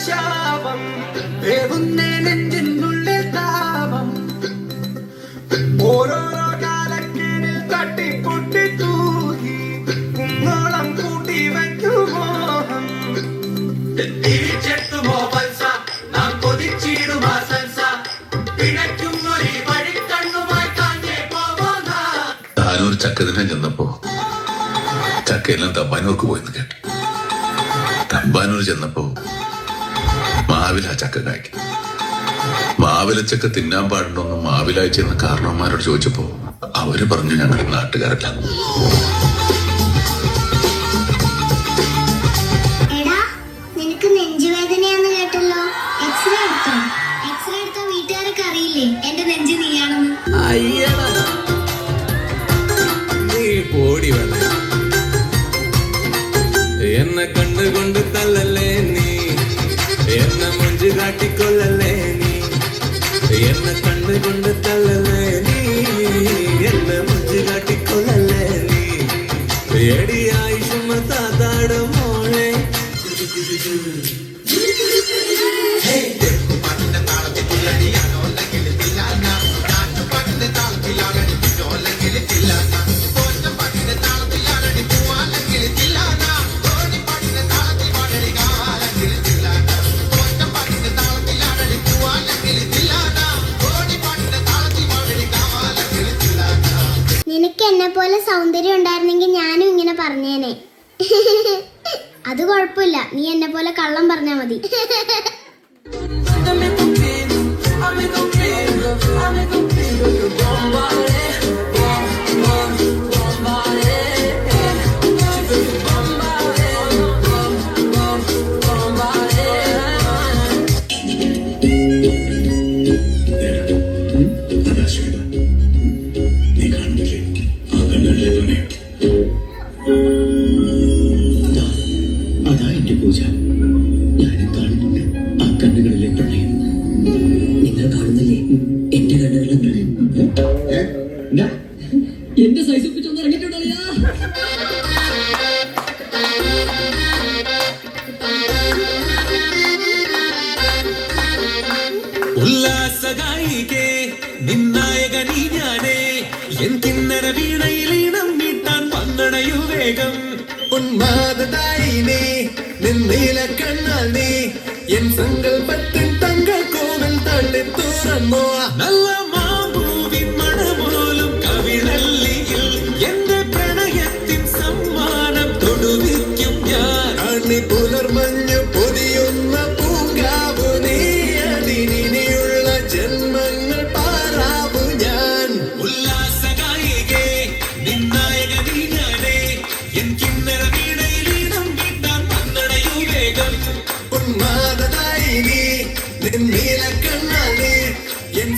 ശാപം വേവുന്നേ നെഞ്ചിനുള്ളിൽ താപം ഓരോരോ കാലക്കീഴിൽ തട്ടിപ്പൊട്ടി തൂകി കുന്നോളം കൂട്ടി വയ്ക്കുമോഹം തിരിച്ചെത്തുമോ പൽസ നാം കൊതിച്ചിടുമാ സൽസ പിഴയ്ക്കുന്നൊരു വഴി കണ്ണുമായി കാഞ്ഞേ പോവാ. താനൂർ ചക്കതിനെ ചെന്നപ്പോ ചക്കയെല്ലാം തമ്പാനൂർക്ക് പോയെന്ന് കേട്ടു. തമ്പാനൂർ ചെന്നപ്പോ മാവില ചക്ക കായ്ക്കും. മാവിലച്ചക്ക തിന്നാൻ പാടുണ്ടോന്ന് മാവിലായി ചെന്ന കാരണവന്മാരോട് ചോദിച്ചപ്പോ അവര് പറഞ്ഞു ഞങ്ങൾ നാട്ടുകാരല്ല. എടാ നിനക്ക് നെഞ്ചുവേദനയാന്ന് കേട്ടല്ലോ, എക്സ്റേ എടുത്തോ? എക്സ്റേ എടുത്ത വീട്ടുകാരൊക്കെ അറിയില്ലേ എന്റെ നെഞ്ച് നീയാണെന്ന്? നീ പോടി വേണ്ട, എന്നെ കണ്ടുകൊണ്ട് തല്ലല്ലേ നീ, എന്നെ മുഞ്ചു കാട്ടിക്കൊല്ലല്ലേ നീ, എന്നെ കണ്ടുകൊണ്ട് തല്ലല്ലേ നീ, എന്നെ മുഞ്ചു കാട്ടിക്കൊല്ലല്ലേ നീ, എടിയായി ചുമത്താതാട് മോളെ. നിനക്ക് എന്നെ പോലെ സൗന്ദര്യം ഉണ്ടായിരുന്നെങ്കിൽ ഞാനും ഇങ്ങനെ പറഞ്ഞേനെ. അത് കുഴപ്പമില്ല, നീ എന്നെ പോലെ കള്ളം പറഞ്ഞാ മതി. അതാ എന്റെ പൂജ. ഞാനും കാണുന്നുണ്ട് ആ കണ്ണുകളിലെ പ്രണയം. നിങ്ങൾ കാണുന്നില്ലേ എന്റെ കണ്ണുകളിലെ പ്രണയം? എന്റെ സൈസ് ഒപ്പിച്ചൊന്ന് ഇറങ്ങിയിട്ടുണ്ടല്ലോ. ഉല്ലാസഗായികേ നിന്നായകനീ ഞാനേ, എൻ കിന്നര വീണയിലീണം നീട്ടാൻ വന്നണയു വേഗം. ഉന്മാദായിനേ നിന്നീല കണ്ണാൽ നീ എൻ സങ്കൽപ്പത്തിൻ തങ്കക്കോവൽ തള്ളി തുറന്നോ. നല്ല മാമ്പൂവിൻ മണമോലും കവിളല്ലിയിൽ എന്റെ പ്രണയത്തിൻ സമ്മാനം തൊടുവിക്കും ഞാൻ. അണി പുലർമഞ്ഞു പൊതിയുന്ന പൂങ്കാവു നീ, അതിനിയുള്ള ജന്മങ്ങൾ പാറാവു ഞാൻ. ഉല്ലാസഗായികേ നിന്നായകനീ ഞാനേ, എൻ കിന്നര വീണയിലീണം വീട്ടാൻ വന്നണയു വേഗം. ഉന്മാദായിനി നിന്നീല കണ്ണാൽ നീ എൻ